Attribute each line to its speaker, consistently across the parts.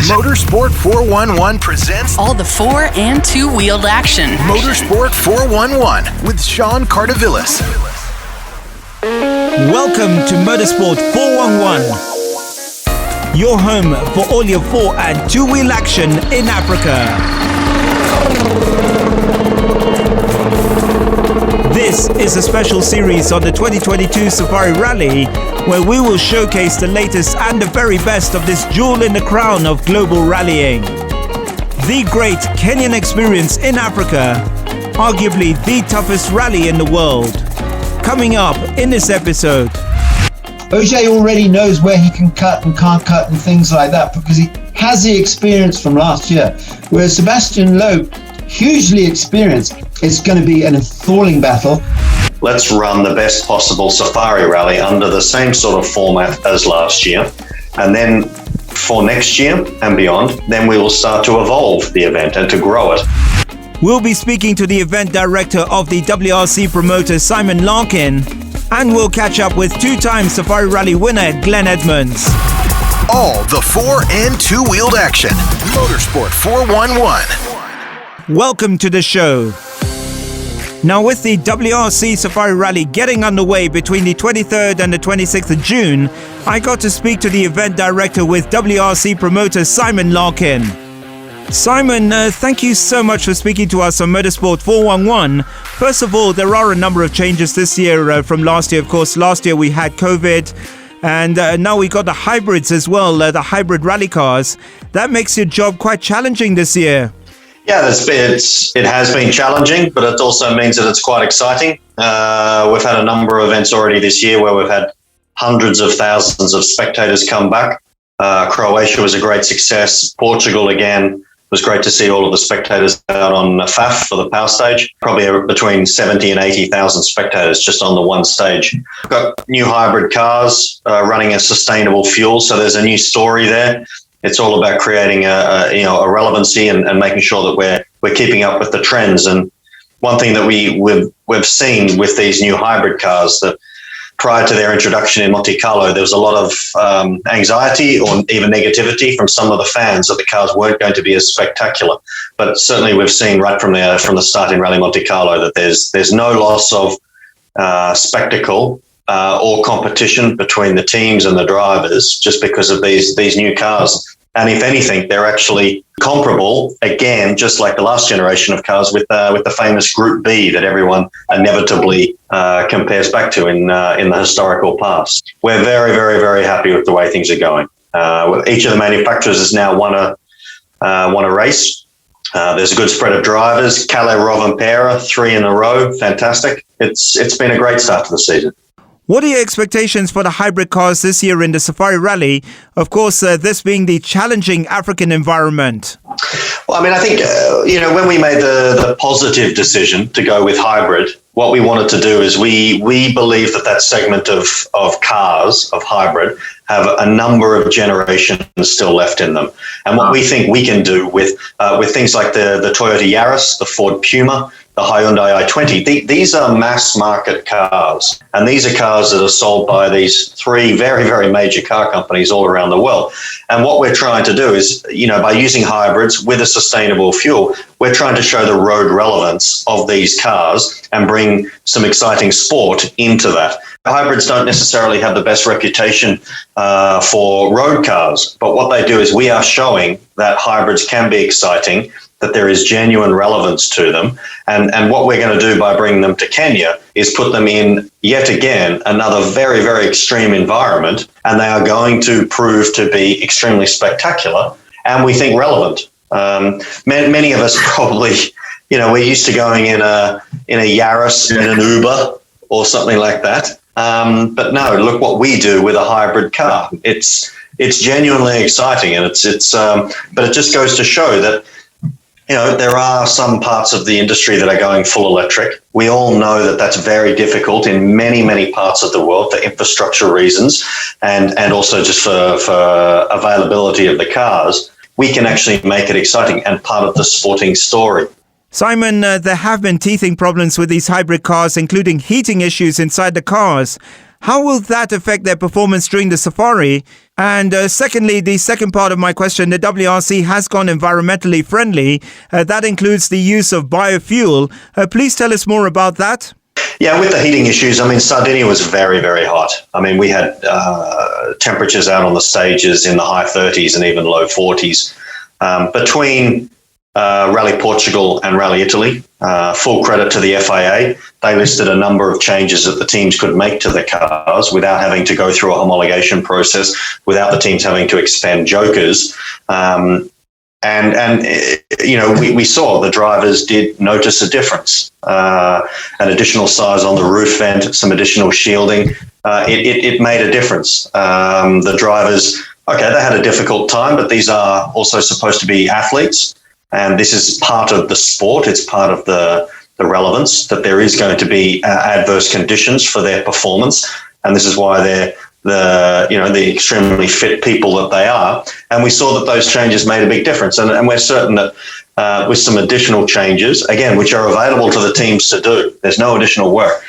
Speaker 1: Motorsport 411 presents
Speaker 2: all the four and two-wheeled action.
Speaker 1: Motorsport 411 with Sean Cardovillis.
Speaker 3: Welcome to Motorsport 411, your home for all your four and two-wheel action in Africa. This is a special series on the 2022 Safari Rally, where we will showcase the latest and the very best of this jewel in the crown of global rallying. The great Kenyan experience in Africa, arguably the toughest rally in the world. Coming up in this episode.
Speaker 4: OJ already knows where he can cut and can't cut and things like that because he has the experience from last year. Whereas Sebastian Loeb, hugely experienced, it's going to be an enthralling battle.
Speaker 5: Let's run the best possible Safari Rally under the same sort of format as last year. And then for next year and beyond, then we will start to evolve the event and to grow it.
Speaker 3: We'll be speaking to the event director of the WRC Promoter, Simon Larkin, and we'll catch up with two-time Safari Rally winner Glen Edmunds.
Speaker 1: All the four and two-wheeled action. Motorsport 411.
Speaker 3: Welcome to the show. Now, with the WRC Safari Rally getting underway between the 23rd and the 26th of June, I got to speak to the event director with WRC Promoter Simon Larkin. Simon, thank you so much for speaking to us on Motorsport 411. First of all, there are a number of changes this year from last year. Of course, last year we had COVID, and now we got the hybrids as well, the hybrid rally cars. That makes your job quite challenging this year.
Speaker 5: Yeah, it has been challenging, but it also means that it's quite exciting. We've had a number of events already this year where we've had hundreds of thousands of spectators come back. Croatia was a great success. Portugal, again, was great to see all of the spectators out on FAF for the power stage. Probably between 70 and 80,000 spectators just on the one stage. We've got new hybrid cars running a sustainable fuel, so there's a new story there. It's all about creating a relevancy and making sure that we're keeping up with the trends. And one thing that we've seen with these new hybrid cars, that prior to their introduction in Monte Carlo, there was a lot of anxiety or even negativity from some of the fans that the cars weren't going to be as spectacular. But certainly we've seen right from the start in Rally Monte Carlo that there's no loss of spectacle or competition between the teams and the drivers just because of these new cars. And if anything, they're actually comparable, again, just like the last generation of cars with the famous Group B that everyone inevitably compares back to in the historical past. We're very, very, very happy with the way things are going. Each of the manufacturers has now won a race. There's a good spread of drivers. Calais, Rovanpera, 3 in a row. Fantastic. It's been a great start to the season.
Speaker 3: What are your expectations for the hybrid cars this year in the Safari Rally? Of course, this being the challenging African environment.
Speaker 5: Well, I mean, I think, when we made the positive decision to go with hybrid, what we wanted to do is we believe that segment of cars, of hybrid, have a number of generations still left in them. And what we think we can do with things like the Toyota Yaris, the Ford Puma, the Hyundai i20, these are mass market cars. And these are cars that are sold by these 3 very, very major car companies all around the world. And what we're trying to do is, by using hybrids with a sustainable fuel, we're trying to show the road relevance of these cars and bring some exciting sport into that. Hybrids don't necessarily have the best reputation for road cars, but what they do is we are showing that hybrids can be exciting, that there is genuine relevance to them. And what we're going to do by bringing them to Kenya is put them in, yet again, another very, very extreme environment, and they are going to prove to be extremely spectacular and we think relevant. Many of us probably, we're used to going in a Yaris, in an Uber or something like that. But no, look what we do with a hybrid car. It's genuinely exciting, and but it just goes to show that, there are some parts of the industry that are going full electric. We all know that that's very difficult in many, many parts of the world for infrastructure reasons and also just for availability of the cars. We can actually make it exciting and part of the sporting story.
Speaker 3: Simon, there have been teething problems with these hybrid cars, including heating issues inside the cars. How will that affect their performance during the safari? And secondly, the second part of my question, the WRC has gone environmentally friendly. That includes the use of biofuel. Please tell us more about that.
Speaker 5: Yeah, with the heating issues, I mean, Sardinia was very, very hot. I mean, we had temperatures out on the stages in the high 30s and even low 40s. Between Rally Portugal and Rally Italy, full credit to the FIA, they listed a number of changes that the teams could make to the cars without having to go through a homologation process, without the teams having to expend jokers. And you know, we saw the drivers did notice a difference. An additional size on the roof vent, some additional shielding. It made a difference. The drivers, okay, they had a difficult time, but these are also supposed to be athletes. And this is part of the sport. It's part of the relevance that there is going to be adverse conditions for their performance. And this is why they're the extremely fit people that they are. And we saw that those changes made a big difference. And we're certain that with some additional changes, again, which are available to the teams to do, there's no additional work.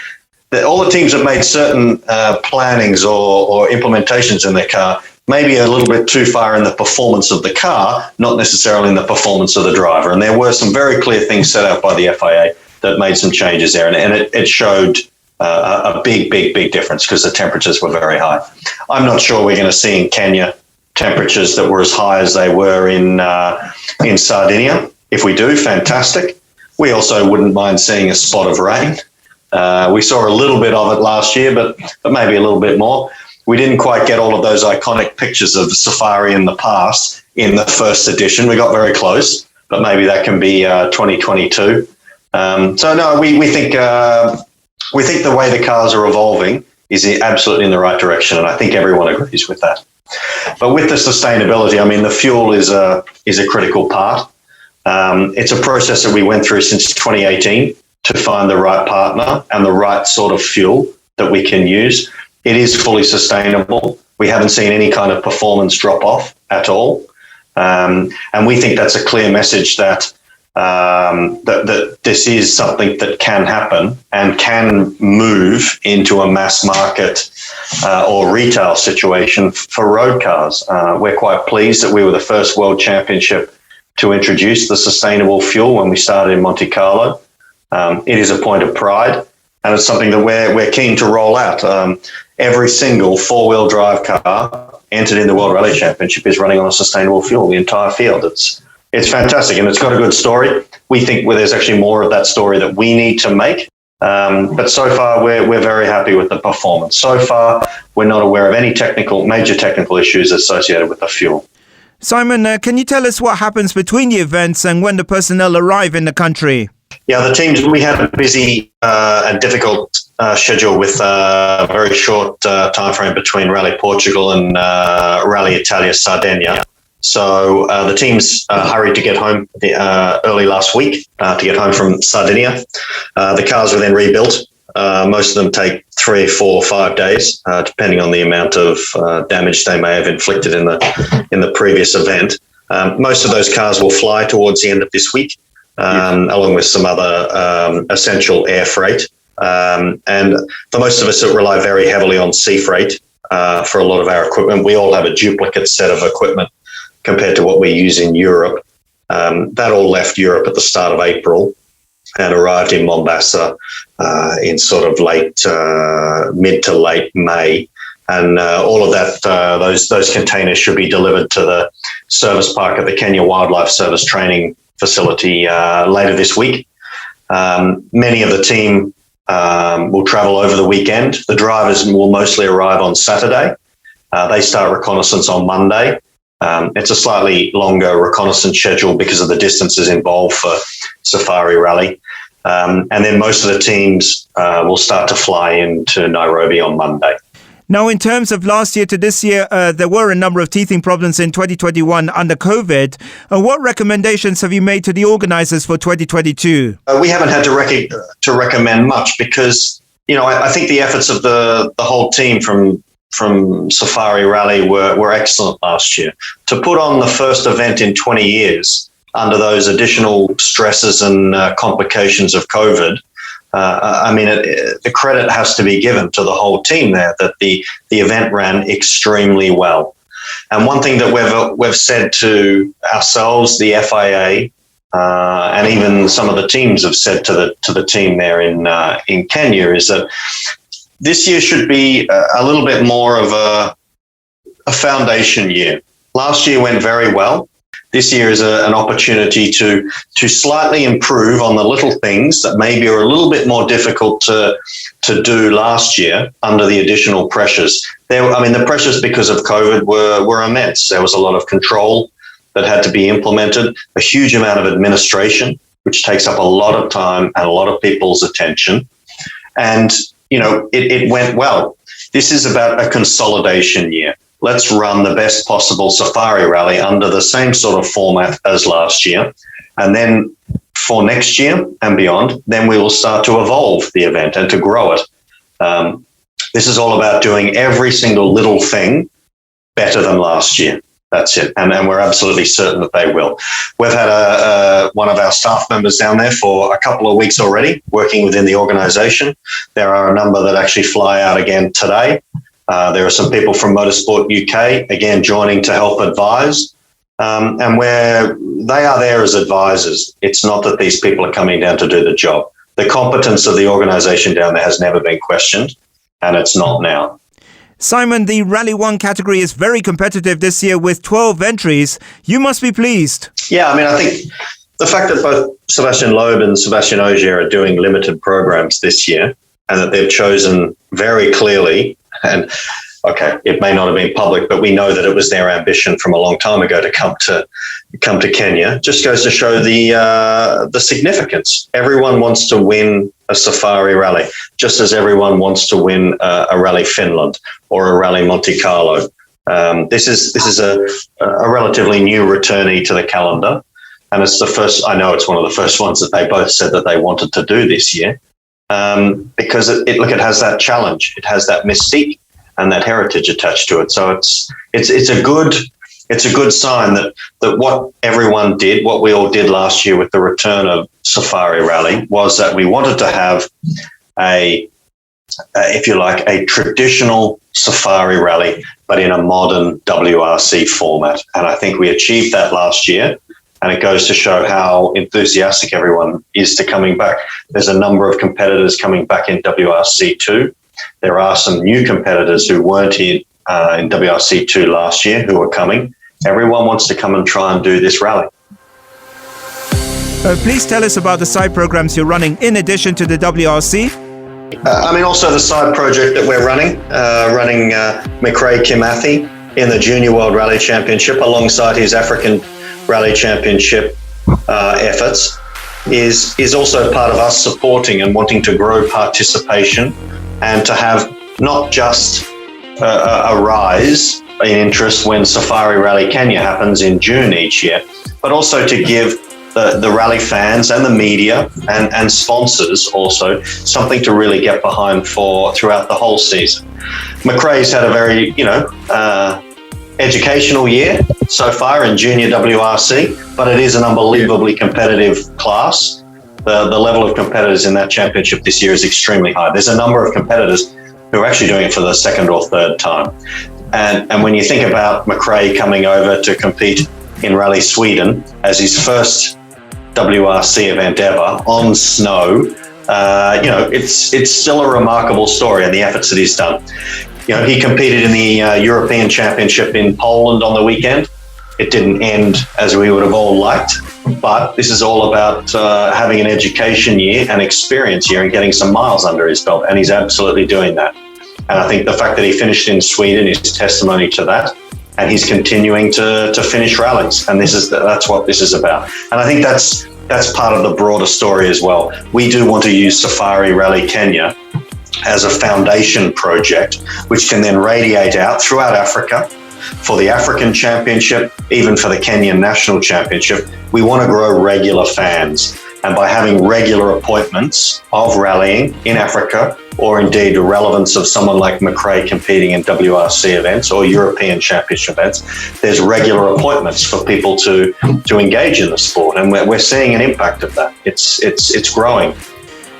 Speaker 5: All the teams have made certain plannings or implementations in their car, maybe a little bit too far in the performance of the car, not necessarily in the performance of the driver. And there were some very clear things set out by the FIA that made some changes there. And it showed a big difference because the temperatures were very high. I'm not sure we're going to see in Kenya temperatures that were as high as they were in Sardinia. If we do, fantastic. We also wouldn't mind seeing a spot of rain. We saw a little bit of it last year, but maybe a little bit more. We didn't quite get all of those iconic pictures of Safari in the past in the first edition. We got very close, but maybe that can be 2022. So no, we think the way the cars are evolving is absolutely in the right direction, and I think everyone agrees with that. But with the sustainability, I mean, the fuel is a critical part. It's a process that we went through since 2018 to find the right partner and the right sort of fuel that we can use. It is fully sustainable. We haven't seen any kind of performance drop off at all. And we think that's a clear message that this is something that can happen and can move into a mass market or retail situation for road cars. We're quite pleased that we were the first World Championship to introduce the sustainable fuel when we started in Monte Carlo. It is a point of pride, and it's something that we're keen to roll out. Every single four-wheel drive car entered in the World Rally Championship is running on a sustainable fuel, the entire field. It's fantastic, and it's got a good story. We think there's actually more of that story that we need to make. But so far, we're very happy with the performance. So far, we're not aware of any major technical issues associated with the fuel.
Speaker 3: Simon, can you tell us what happens between the events and when the personnel arrive in the country?
Speaker 5: Yeah, the teams, we had a busy and difficult schedule with a very short time frame between Rally Portugal and Rally Italia Sardinia. So the teams hurried to get home early last week to get home from Sardinia. The cars were then rebuilt. Most of them take 3, 4, 5 days, depending on the amount of damage they may have inflicted in the previous event. Most of those cars will fly towards the end of this week, along with some other essential air freight. And for most of us, it rely very heavily on sea freight for a lot of our equipment. We all have a duplicate set of equipment compared to what we use in Europe. That all left Europe at the start of April and arrived in Mombasa in sort of mid to late May. And all of that, those containers should be delivered to the service park at the Kenya Wildlife Service Training Facility later this week. Many of the team will travel over the weekend. The drivers will mostly arrive on Saturday. They start reconnaissance on Monday. It's a slightly longer reconnaissance schedule because of the distances involved for Safari Rally. And then most of the teams will start to fly into Nairobi on Monday.
Speaker 3: Now, in terms of last year to this year, there were a number of teething problems in 2021 under COVID. What recommendations have you made to the organisers for 2022?
Speaker 5: We haven't had to recommend much because, I think the efforts of the whole team from Safari Rally were excellent last year. To put on the first event in 20 years under those additional stresses and complications of COVID The credit has to be given to the whole team there that the event ran extremely well. And one thing that we've said to ourselves, the FIA, and even some of the teams have said to the team there in Kenya, is that this year should be a little bit more of a foundation year. Last year went very well. This year is an opportunity to slightly improve on the little things that maybe are a little bit more difficult to do last year under the additional pressures. The pressures because of COVID were immense. There was a lot of control that had to be implemented, a huge amount of administration, which takes up a lot of time and a lot of people's attention. And, it went well. This is about a consolidation year. Let's run the best possible safari rally under the same sort of format as last year. And then for next year and beyond, then we will start to evolve the event and to grow it. This is all about doing every single little thing better than last year. That's it. And we're absolutely certain that they will. We've had one of our staff members down there for a couple of weeks already working within the organisation. There are a number that actually fly out again today. There are some people from Motorsport UK, again, joining to help advise. And where they are there as advisors, it's not that these people are coming down to do the job. The competence of the organisation down there has never been questioned, and it's not now.
Speaker 3: Simon, the Rally 1 category is very competitive this year with 12 entries. You must be pleased.
Speaker 5: Yeah, I think the fact that both Sebastian Loeb and Sebastian Ogier are doing limited programs this year and that they've chosen very clearly, and okay, it may not have been public, but we know that it was their ambition from a long time ago to come to Kenya, just goes to show the significance. Everyone wants to win a safari rally, just as everyone wants to win a Rally Finland or a Rally Monte Carlo. This is a relatively new returnee to the calendar, and it's the first. I know it's one of the first ones that they both said that they wanted to do this year, because it has that challenge, it has that mystique and that heritage attached to it. So it's a good sign that what everyone did, what we all did last year with the return of Safari Rally, was that we wanted to have if you like, a traditional safari rally, but in a modern WRC format. And I think we achieved that last year. And it goes to show how enthusiastic everyone is to coming back. There's a number of competitors coming back in WRC2. There are some new competitors who weren't here in WRC2 last year who are coming. Everyone wants to come and try and do this rally.
Speaker 3: Please tell us about the side programs you're running in addition to the WRC.
Speaker 5: Also the side project that we're running McRae Kimathi in the Junior World Rally Championship alongside his African Rally Championship efforts is also part of us supporting and wanting to grow participation and to have not just a rise in interest when Safari Rally Kenya happens in June each year, but also to give the rally fans and the media and sponsors also something to really get behind for throughout the whole season. McRae's had a very, educational year so far in junior WRC, but it is an unbelievably competitive class. The level of competitors in that championship this year is extremely high. There's a number of competitors who are actually doing it for the second or third time. And when you think about McRae coming over to compete in Rally Sweden as his first WRC event ever on snow, it's still a remarkable story and the efforts that he's done. He competed in the European Championship in Poland on the weekend. It didn't end as we would have all liked, but this is all about having an education year and experience year and getting some miles under his belt, and he's absolutely doing that. And I think the fact that he finished in Sweden is testimony to that, and he's continuing to finish rallies, and that's what this is about. And I think that's part of the broader story as well. We do want to use Safari Rally Kenya as a foundation project, which can then radiate out throughout Africa for the African Championship, even for the Kenyan National Championship. We want to grow regular fans. And by having regular appointments of rallying in Africa, or indeed the relevance of someone like McRae competing in WRC events or European Championship events, there's regular appointments for people to engage in the sport. And we're seeing an impact of that. It's growing.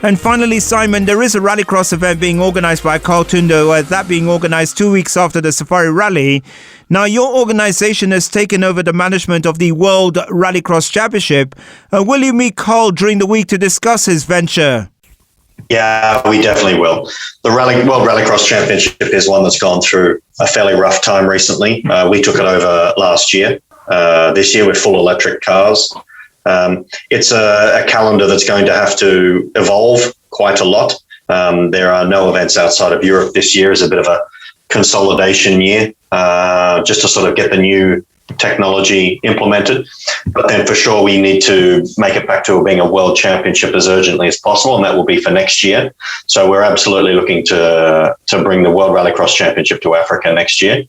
Speaker 3: And finally, Simon, there is a rallycross event being organised by Carl Tundo, that being organised 2 weeks after the Safari Rally. Now, your organisation has taken over the management of the World Rallycross Championship. Will you meet Carl during the week to discuss his venture?
Speaker 5: Yeah, we definitely will. The World Rallycross Championship is one that's gone through a fairly rough time recently. We took it over last year. This year with full electric cars. It's a calendar that's going to have to evolve quite a lot. There are no events outside of Europe this year. Is a bit of a consolidation year, just to sort of get the new technology implemented. But then for sure we need to make it back to being a world championship as urgently as possible, and that will be for next year. So we're absolutely looking to bring the World Rallycross Championship to Africa next year.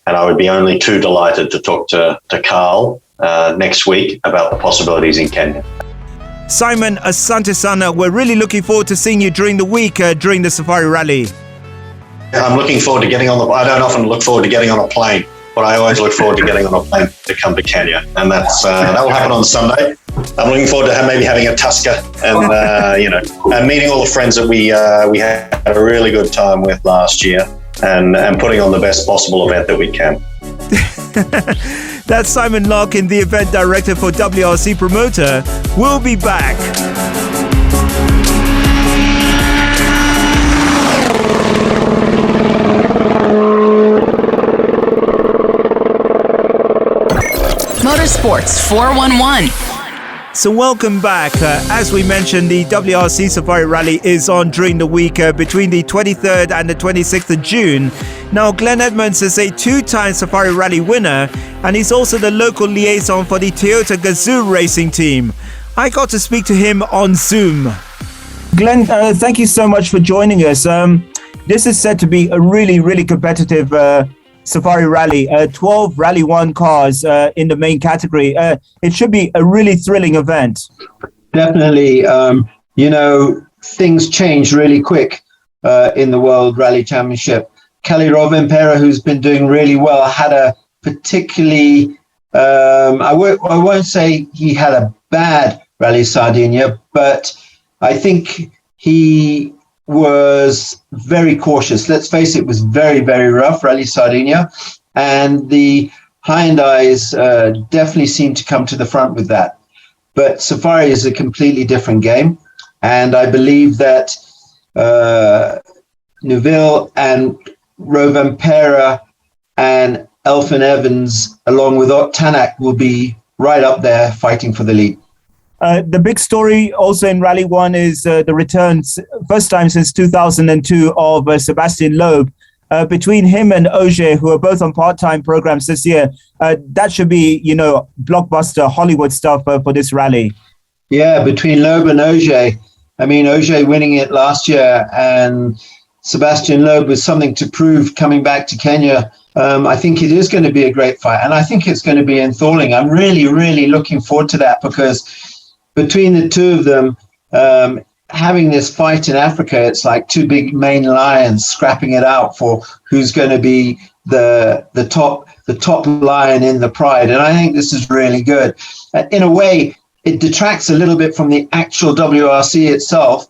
Speaker 5: And I would be only too delighted to talk to Carl next week about the possibilities in Kenya.
Speaker 3: Simon, asante sana. We're really looking forward to seeing you during the week during the Safari Rally.
Speaker 5: I'm looking forward to getting on I don't often look forward to getting on a plane, but I always look forward to getting on a plane to come to Kenya, and that will happen on Sunday. I'm looking forward to maybe having a Tusker and and meeting all the friends that we had a really good time with last year, and putting on the best possible event that we can.
Speaker 3: That's Simon Larkin, the event director for WRC Promoter. We'll be back.
Speaker 2: Motorsports 411.
Speaker 3: So welcome back. As we mentioned, the WRC Safari Rally is on during the week between the 23rd and the 26th of June. Now, Glen Edmunds is a two-time Safari Rally winner, and he's also the local liaison for the Toyota Gazoo Racing team. I got to speak to him on Zoom. Glen, thank you so much for joining us. This is said to be a really, really competitive Safari Rally, 12 Rally 1 cars in the main category. It should be a really thrilling event.
Speaker 4: Definitely. Things change really quick in the World Rally Championship. Kelly Rovanpera, who's been doing really well, had a particularly, I won't say he had a bad Rally Sardinia, but I think he was very cautious. Let's face it, was very, very rough, Rally Sardinia. And the Hyundais definitely seem to come to the front with that. But Safari is a completely different game. And I believe that Neuville and Rovanpera and Elfyn Evans, along with Tanak, will be right up there fighting for the lead.
Speaker 3: The big story also in Rally 1 is the return, first time since 2002, of Sebastian Loeb. Between him and Ogier, who are both on part-time programs this year, that should be, blockbuster Hollywood stuff for this rally.
Speaker 4: Yeah, between Loeb and Ogier. I mean, Ogier winning it last year and Sebastian Loeb with something to prove coming back to Kenya. I think it is going to be a great fight, and I think it's going to be enthralling. I'm really, really looking forward to that, because between the two of them, having this fight in Africa, it's like two big main lions scrapping it out for who's going to be the top lion in the pride. And I think this is really good. In a way, it detracts a little bit from the actual WRC itself,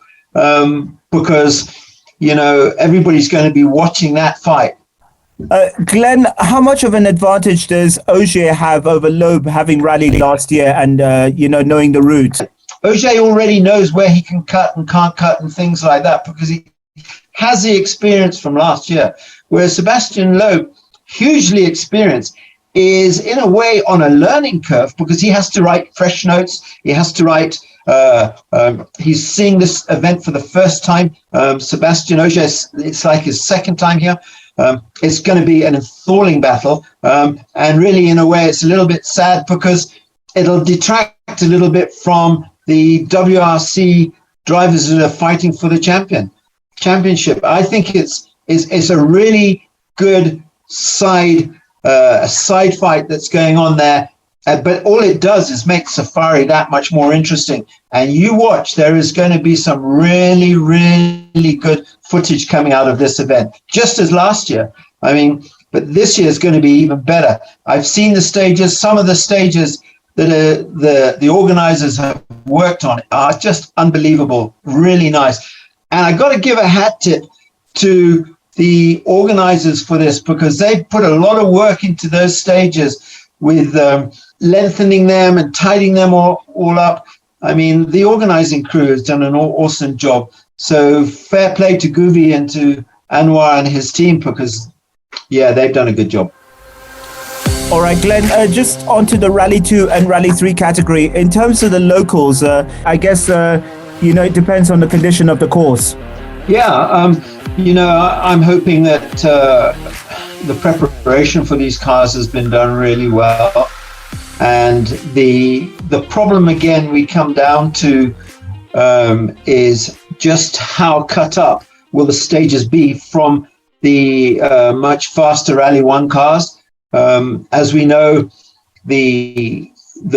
Speaker 4: because everybody's going to be watching that fight.
Speaker 3: Glenn, how much of an advantage does Ogier have over Loeb, having rallied last year and, knowing the route?
Speaker 4: Ogier already knows where he can cut and can't cut and things like that, because he has the experience from last year. Whereas Sebastian Loeb, hugely experienced, is in a way on a learning curve, because he has to write fresh notes. He has to write, he's seeing this event for the first time. Sebastian Ogier, it's like his second time here. It's going to be an enthralling battle. And really, in a way, it's a little bit sad, because it'll detract a little bit from the WRC drivers that are fighting for the championship. I think it's a really good side fight that's going on there. But all it does is make Safari that much more interesting. And you watch, there is going to be some really, really good footage coming out of this event, just as last year. I mean, but this year is going to be even better. I've seen the stages. Some of the stages that the organizers have worked on are just unbelievable, really nice. And I got to give a hat tip to the organizers for this, because they put a lot of work into those stages with lengthening them and tidying them all up. I mean, the organizing crew has done an awesome job. So fair play to Guvi and to Anwar and his team, because, yeah, they've done a good job.
Speaker 3: All right, Glenn, just onto the Rally 2 and Rally 3 category. In terms of the locals, I guess, it depends on the condition of the course.
Speaker 4: Yeah, I'm hoping that the preparation for these cars has been done really well. And the problem, again, we come down to is just how cut up will the stages be from the much faster Rally 1 cars. As we know, the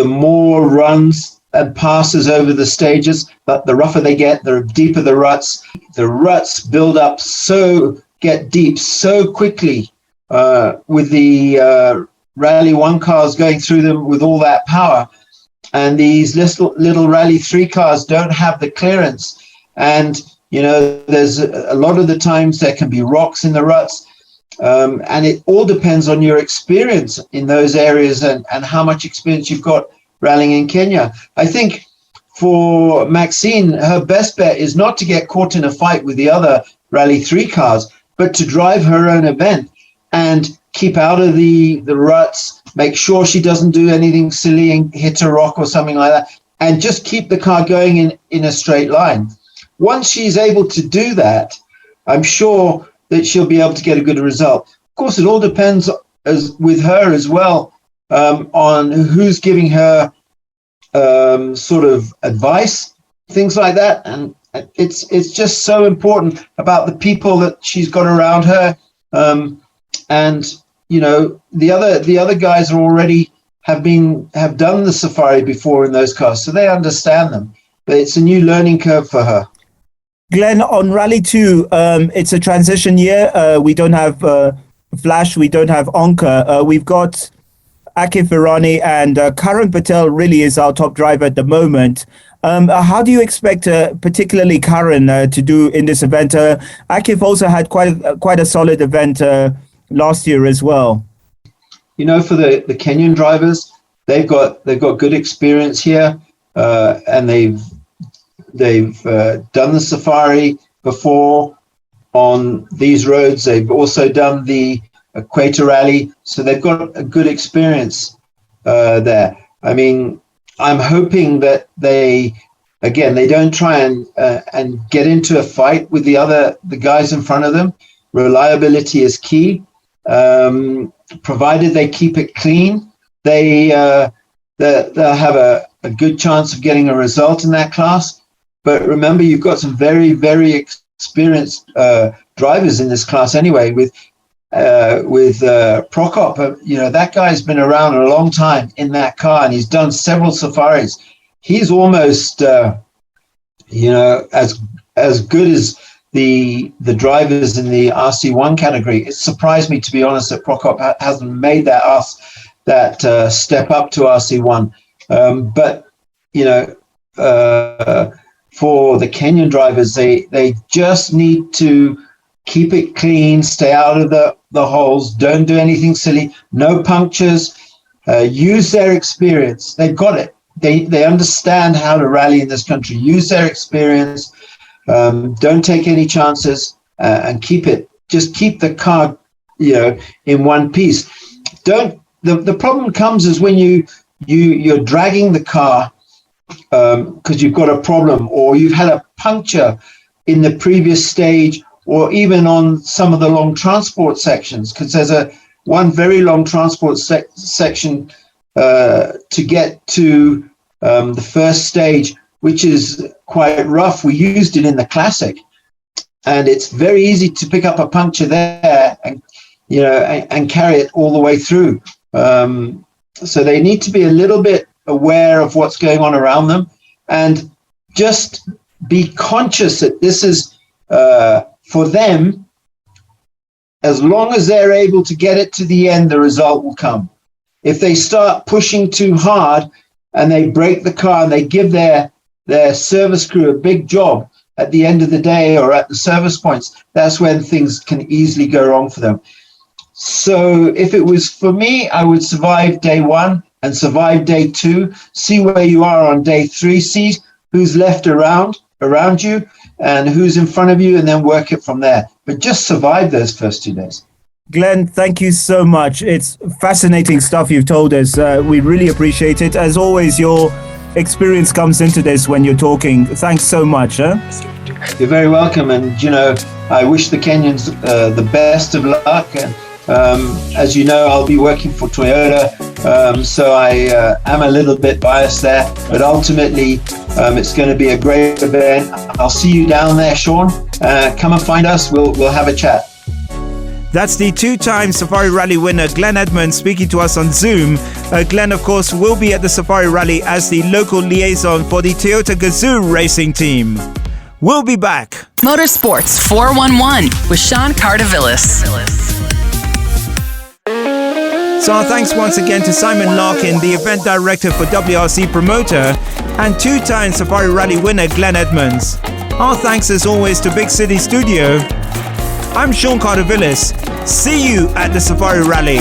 Speaker 4: more runs and passes over the stages, but the rougher they get, the deeper the ruts. The ruts build up get deep so quickly with the Rally 1 cars going through them with all that power. And these little Rally 3 cars don't have the clearance. And, there's a lot of the times there can be rocks in the ruts. And it all depends on your experience in those areas and how much experience you've got rallying in Kenya. I think for Maxine, her best bet is not to get caught in a fight with the other Rally 3 cars, but to drive her own event and keep out of the ruts, make sure she doesn't do anything silly and hit a rock or something like that, and just keep the car going in a straight line. Once she's able to do that, I'm sure that she'll be able to get a good result. Of course, it all depends with her as well on who's giving her sort of advice, things like that. And it's just so important about the people that she's got around her. And the other guys are already have done the safari before in those cars, so they understand them. But it's a new learning curve for her.
Speaker 3: Glenn, on Rally 2, it's a transition year. We don't have Flash, we don't have Onka. We've got Akif Virani, and Karan Patel really is our top driver at the moment. How do you expect, particularly Karan, to do in this event? Akif also had quite a solid event last year as well.
Speaker 4: For the Kenyan drivers, they've got good experience here, and they've done the safari before on these roads. They've also done the Equator Rally, so they've got a good experience there. I mean, I'm hoping that they don't try and get into a fight with the guys in front of them. Reliability is key. Provided they keep it clean, they'll have a good chance of getting a result in that class. But remember, you've got some very, very experienced drivers in this class anyway. With Prokop, that guy's been around a long time in that car, and he's done several safaris. He's almost, as good as the drivers in the RC1 category. It surprised me, to be honest, that Prokop hasn't made that step up to RC1. But for the Kenyan drivers, they just need to keep it clean, stay out of the holes, don't do anything silly, no punctures, use their experience. They've got it. They understand how to rally in this country. Use their experience. Don't take any chances, and keep the car, in one piece. The problem comes is when you're dragging the car because you've got a problem, or you've had a puncture in the previous stage, or even on some of the long transport sections, because there's one very long transport section to get to the first stage, which is quite rough. We used it in the Classic, and it's very easy to pick up a puncture there and carry it all the way through. So they need to be a little bit aware of what's going on around them, and just be conscious that this is for them. As long as they're able to get it to the end, the result will come. If they start pushing too hard, and they break the car and they give their service crew a big job at the end of the day or at the service points, that's when things can easily go wrong for them. So if it was for me, I would survive day 1 and survive day 2, see where you are on day 3, see who's left around you and who's in front of you, and then work it from there. But just survive those first 2 days.
Speaker 3: Glen, thank you so much. It's fascinating stuff you've told us. We really appreciate it. As always, your experience comes into this when you're talking. Thanks so much.
Speaker 4: You're very welcome. And, I wish the Kenyans the best of luck. And as you know, I'll be working for Toyota. So I am a little bit biased there. But ultimately, it's going to be a great event. I'll see you down there, Sean. Come and find us. We'll have a chat.
Speaker 3: That's the 2-time Safari Rally winner, Glen Edmunds, speaking to us on Zoom. Glen, of course, will be at the Safari Rally as the local liaison for the Toyota Gazoo Racing team. We'll be back.
Speaker 2: Motorsports 411 with Sean Cardovillis.
Speaker 3: So our thanks once again to Simon Larkin, the event director for WRC Promoter, and 2-time Safari Rally winner, Glen Edmunds. Our thanks as always to Big City Studio. I'm Sean Cardovillis. See you at the Safari Rally.